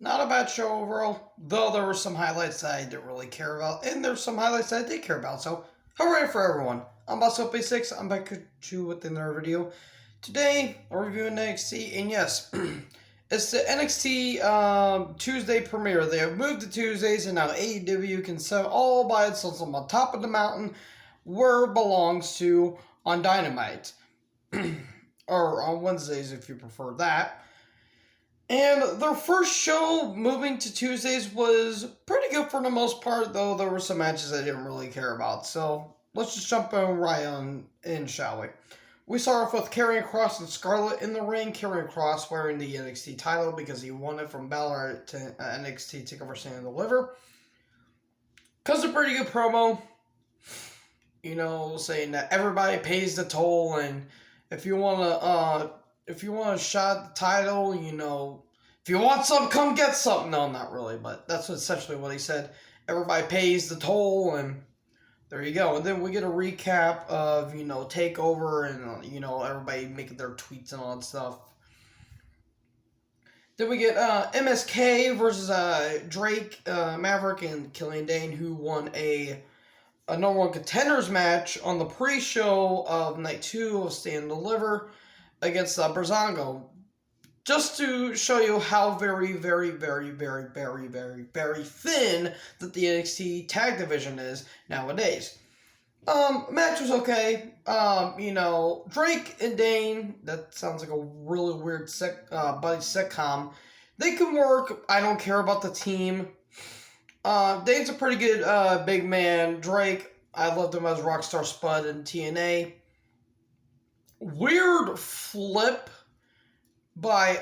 Not a bad show overall, though there were some highlights that I didn't really care about, and there's some highlights that I did care about, so hooray for everyone. I'm Boss6, I'm back to you with another video. Today, I'm reviewing NXT, and yes, it's the NXT Tuesday premiere. They have moved to Tuesdays, and now AEW can sit all by itself on the top of the mountain where it belongs to on Dynamite. Or on Wednesdays if you prefer that. And their first show moving to Tuesdays was pretty good for the most part, though there were some matches I didn't really care about. So let's just jump right on in, shall we? We start off with Karrion Kross and Scarlett in the ring. Karrion Kross wearing the NXT title because he won it from Balor to NXT TakeOver Stand and Deliver. Because a pretty good promo, you know, saying that everybody pays the toll, and if you want to shot the title, you know, if you want some, come get some. No, not really, but that's essentially what he said. Everybody pays the toll, and there you go. And then we get a recap of, you know, TakeOver and, you know, everybody making their tweets and all that stuff. Then we get MSK versus Drake, Maverick, and Killian Dane, who won a number one contenders match on the pre-show of night 2 of Stand and Deliver against Breezango, just to show you how very, very, very, very, very, very, very thin that the NXT tag division is nowadays. Match was okay. You know, Drake and Dane, that sounds like a really weird buddy sitcom. They can work. I don't care about the team. Dane's a pretty good big man. Drake, I loved him as Rockstar Spud in TNA. Weird flip by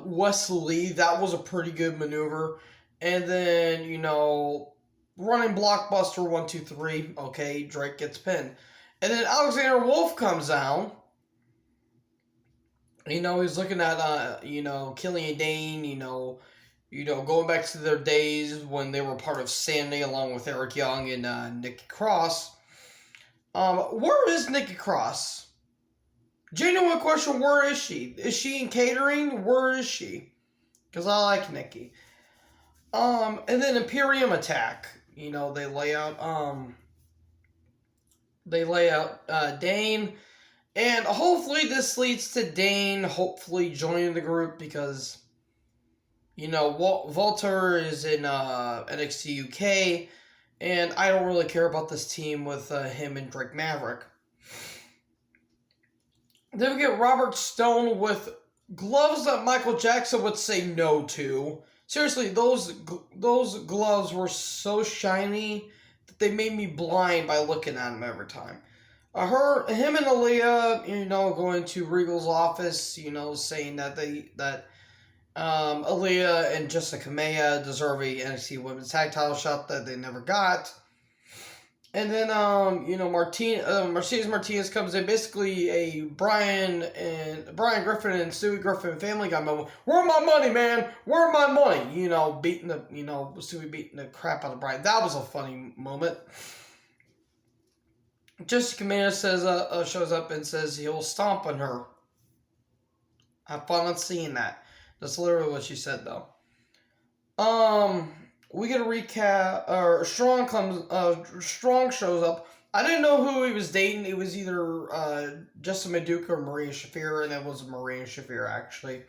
Wesley. That was a pretty good maneuver. And then, you know, running blockbuster 1, 2, 3. Okay, Drake gets pinned. And then Alexander Wolf comes down. You know, he's looking at, you know, Killian Dane, you know, going back to their days when they were part of Sandy along with Eric Young and Nikki Cross. Where is Nikki Cross? Genuine question, where is she? Is she in catering? Where is she? Because I like Nikki. And then Imperium attack. You know, they lay out Dane. And hopefully this leads to Dane hopefully joining the group because, you know, Walter is in NXT UK, and I don't really care about this team with him and Drake Maverick. Then we get Robert Stone with gloves that Michael Jackson would say no to. Seriously, those gloves were so shiny that they made me blind by looking at them every time. Him and Aaliyah, you know, going to Regal's office, you know, saying that Aaliyah and Jessica Maya deserve a NXT Women's Tag Title shot that they never got. And then, you know, Mercedes Martinez comes in, basically a Brian Griffin and Stewie Griffin Family Guy moment. Where my money, man? Where my money? You know, Stewie beating the crap out of Brian. That was a funny moment. Jessica Maya shows up and says he'll stomp on her. Have fun on seeing that. That's literally what she said, though. We get a recap, or Strong shows up. I didn't know who he was dating. It was either Justin Maduka or Maria Shafir, and it was Maria Shafir, actually.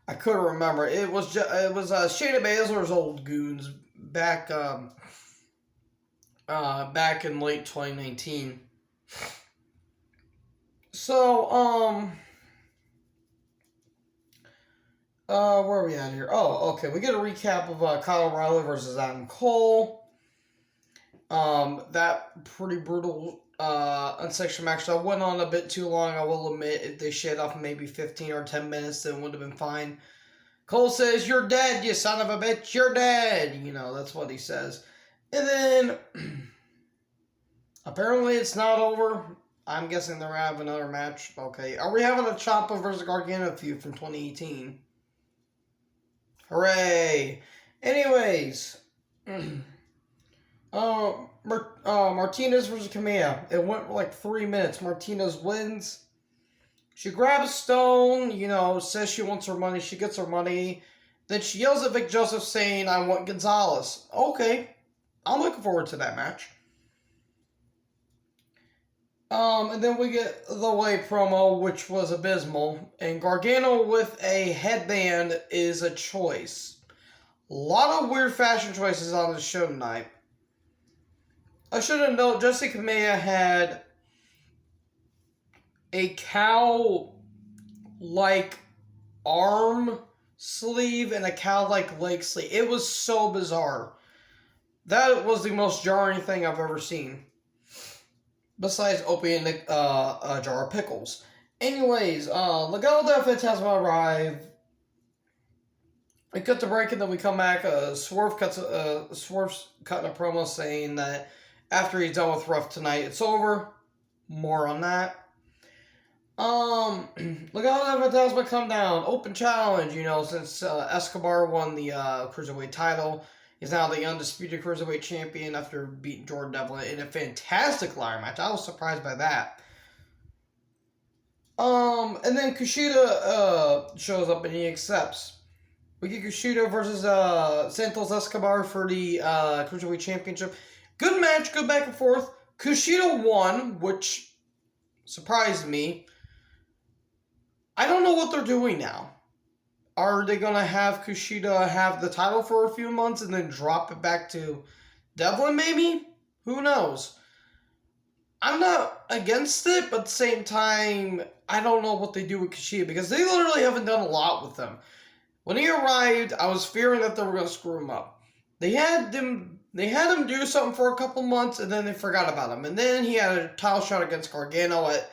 I couldn't remember. It was Shayna Baszler's old goons back in late 2019. So, where are we at here? Oh, okay. We get a recap of Kyle O'Reilly versus Adam Cole. That pretty brutal unsanctioned match that went on a bit too long. I will admit, if they shaved off maybe 15 or 10 minutes, then it would have been fine. Cole says, "You're dead, you son of a bitch. You're dead." You know, that's what he says. And then, apparently it's not over. I'm guessing they're having another match. Okay. Are we having a Ciampa versus Gargano feud from 2018? Hooray! Anyways, Martinez versus Camilla. It went for like 3 minutes. Martinez wins. She grabs Stone, you know, says she wants her money. She gets her money. Then she yells at Vic Joseph saying, I want Gonzalez. Okay, I'm looking forward to that match. And then we get the Way promo, which was abysmal. And Gargano with a headband is a choice. A lot of weird fashion choices on the show tonight. I should have known Jesse Kamea had a cow-like arm sleeve and a cow-like leg sleeve. It was so bizarre. That was the most jarring thing I've ever seen. Besides opening a jar of pickles. Anyways, Legado del Fantasma arrive. We cut the break and then we come back. Swerve's cutting a promo saying that after he's done with Rough tonight, it's over. More on that. Legado del Fantasma come down. Open challenge, since Escobar won the Cruiserweight title. He's now the undisputed Cruiserweight champion after beating Jordan Devlin in a fantastic ladder match. I was surprised by that. And then Kushida shows up and he accepts. We get Kushida versus Santos Escobar for the Cruiserweight Championship. Good match, good back and forth. Kushida won, which surprised me. I don't know what they're doing now. Are they going to have Kushida have the title for a few months and then drop it back to Devlin, maybe? Who knows? I'm not against it, but at the same time, I don't know what they do with Kushida because they literally haven't done a lot with him. When he arrived, I was fearing that they were going to screw him up. They had him do something for a couple months, and then they forgot about him. And then he had a title shot against Gargano at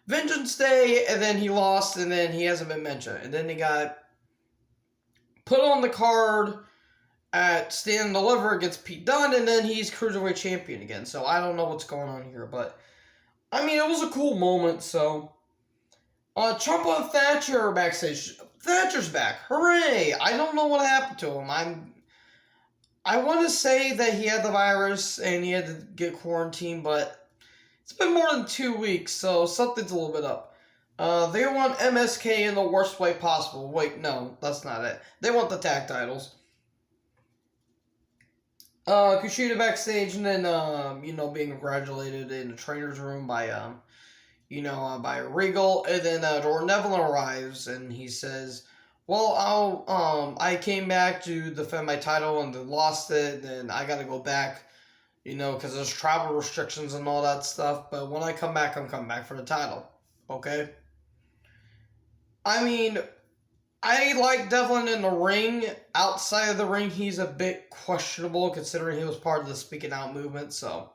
Vengeance Day, and then he lost, and then he hasn't been mentioned. And then he got put on the card at Stand and Deliver against Pete Dunne, and then he's Cruiserweight Champion again. So I don't know what's going on here, but I mean, it was a cool moment, so. Ciampa and Thatcher are backstage. Thatcher's back. Hooray! I don't know what happened to him. I want to say that he had the virus and he had to get quarantined, but it's been more than 2 weeks, so something's a little bit up. They want MSK in the worst way possible. Wait, no, that's not it. They want the tag titles. Kushida backstage and then, being congratulated in the trainer's room by, by Regal. And then Jordan Devlin arrives and he says, well, I came back to defend my title and then lost it. And I got to go back, because there's travel restrictions and all that stuff. But when I come back, I'm coming back for the title. Okay? I mean, I like Devlin in the ring. Outside of the ring, he's a bit questionable considering he was part of the Speaking Out movement. So,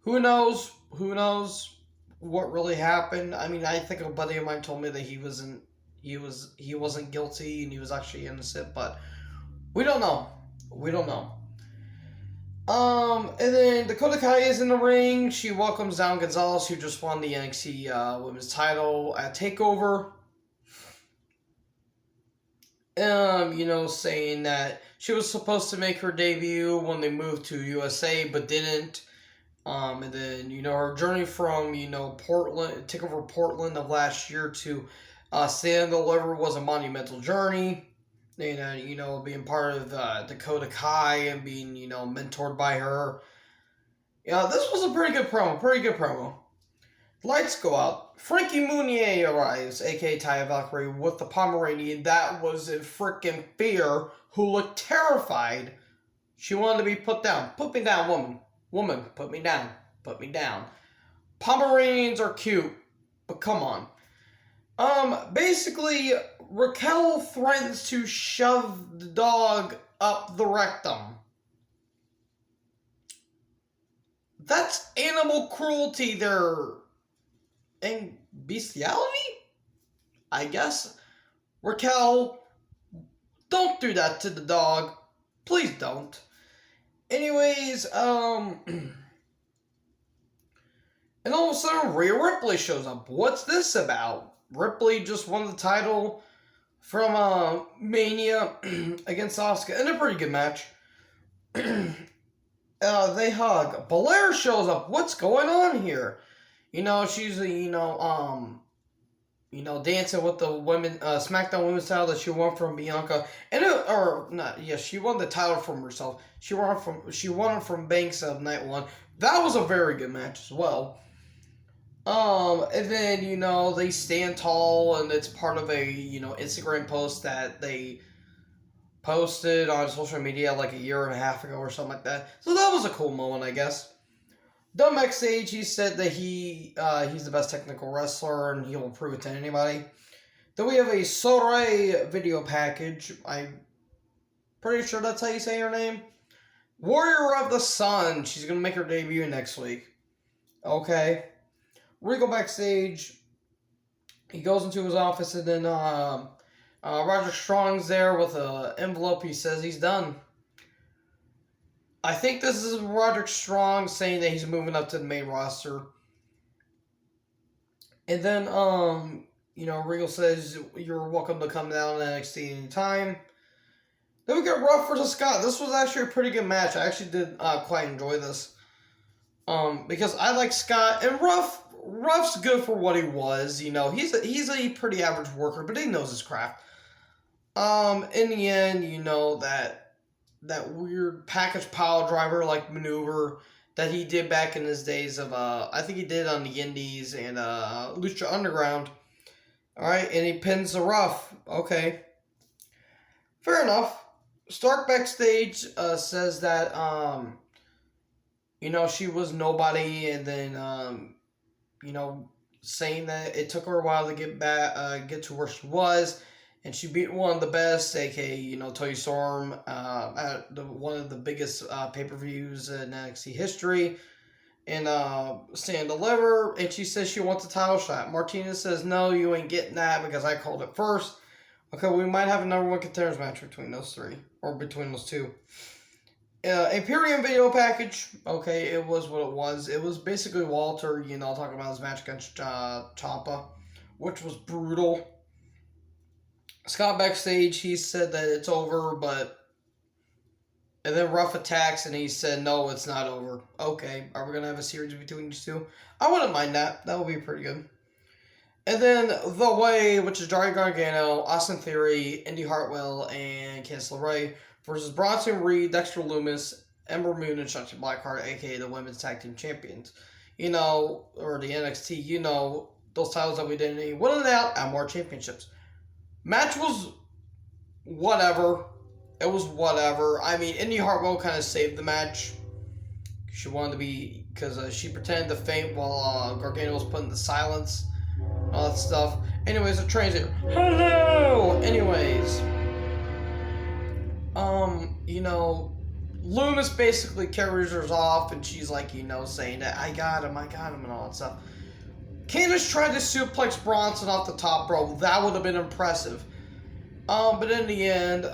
who knows? Who knows what really happened? I mean, I think a buddy of mine told me that he wasn't guilty and he was actually innocent, but we don't know. We don't know. And then Dakota Kai is in the ring. She welcomes down Gonzalez, who just won the NXT Women's title at TakeOver. Saying that she was supposed to make her debut when they moved to USA, but didn't. And then, her journey from, Portland, TakeOver Portland of last year to Stand and Deliver was a monumental journey. And, being part of Dakota Kai and being, mentored by her. Yeah, this was a pretty good promo. Lights go out. Frankie Mounier arrives, a.k.a. Taya Valkyrie, with the Pomeranian that was in freaking fear, who looked terrified. She wanted to be put down. Put me down, woman. Woman, put me down. Put me down. Pomeranians are cute, but come on. Basically, Raquel threatens to shove the dog up the rectum. That's animal cruelty there. And bestiality? I guess. Raquel, don't do that to the dog. Please don't. Anyways, and all of a sudden Rhea Ripley shows up. What's this about? Ripley just won the title from Mania against Asuka in a pretty good match. They hug. Belair shows up. What's going on here? She's dancing with the women, SmackDown Women's title that she won from Bianca, and she won the title from herself. She won it from Banks of night one. That was a very good match as well. And then they stand tall, and it's part of a Instagram post that they posted on social media like a year and a half ago or something like that. So that was a cool moment, I guess. Done backstage, he said that he's the best technical wrestler and he will prove it to anybody. Then we have a Soray video package. I'm pretty sure that's how you say her name. Warrior of the Sun. She's going to make her debut next week. Okay. We go backstage. He goes into his office, and then Roderick Strong's there with an envelope. He says he's done. I think this is Roderick Strong saying that he's moving up to the main roster. And then, Regal says, you're welcome to come down to NXT anytime. Then we get Ruff versus Scott. This was actually a pretty good match. I actually did quite enjoy this. Because I like Scott, and Ruff's good for what he was. He's a pretty average worker, but he knows his craft. In the end, that weird package pile driver like maneuver that he did back in his days of I think he did on the Indies and Lucha Underground. Alright, and he pins the Ruff. Okay. Fair enough. Stark backstage says that she was nobody, and then saying that it took her a while to get to where she was. And she beat one of the best, aka, Toni Storm, at one of the biggest pay-per-views in NXT history. And Stand Deliver, and she says she wants a title shot. Martinez says, no, you ain't getting that because I called it first. Okay, we might have a number one contenders match between those three, or between those two. Imperium video package, okay, it was what it was. It was basically Walter, talking about his match against Ciampa, which was brutal. Scott backstage, he said that it's over, and then Ruff attacks, and he said, no, it's not over. Okay, are we going to have a series between these two? I wouldn't mind that. That would be pretty good. And then The Way, which is Johnny Gargano, Austin Theory, Indy Hartwell, and Candice LeRae versus Bronson Reed, Dexter Lumis, Ember Moon, and Shotzi Blackheart, a.k.a. the Women's Tag Team Champions. Or the NXT, those titles that we didn't need. Winning out and more championships. Match was whatever. It was whatever. I mean, Indy Hartwell kind of saved the match. She wanted to be, because she pretended to faint while Gargano was put in the silence. All that stuff. Anyways, the train's here. Hello! Anyways. Lumis basically carries her off, and she's like, saying that, I got him, and all that stuff. Candice tried to suplex Bronson off the top rope. That would have been impressive. But in the end,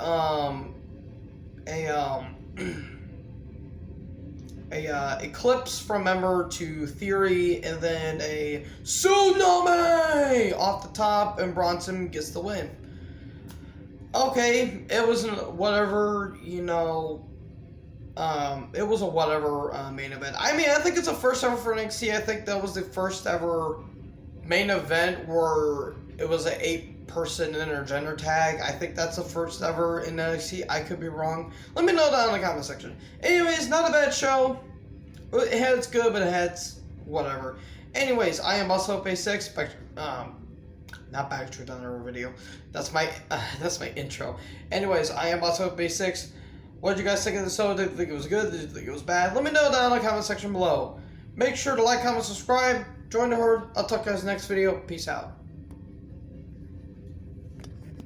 Eclipse from Ember to Theory, and then a Tsunami off the top, and Bronson gets the win. Okay, it was whatever, it was a whatever main event. I mean, I think it's a first ever for NXT. I think that was the first ever main event where it was an 8-person intergender tag. I think that's the first ever in NXT. I could be wrong. Let me know down in the comment section. Anyways, not a bad show. It had its good, but it had its whatever. Anyways, I am also P6. Not Backstreet on our video. That's my intro. Anyways, I am also P6. What did you guys think of the show? Did you think it was good? Did you think it was bad? Let me know down in the comment section below. Make sure to like, comment, subscribe. Join the herd. I'll talk to you guys next video. Peace out.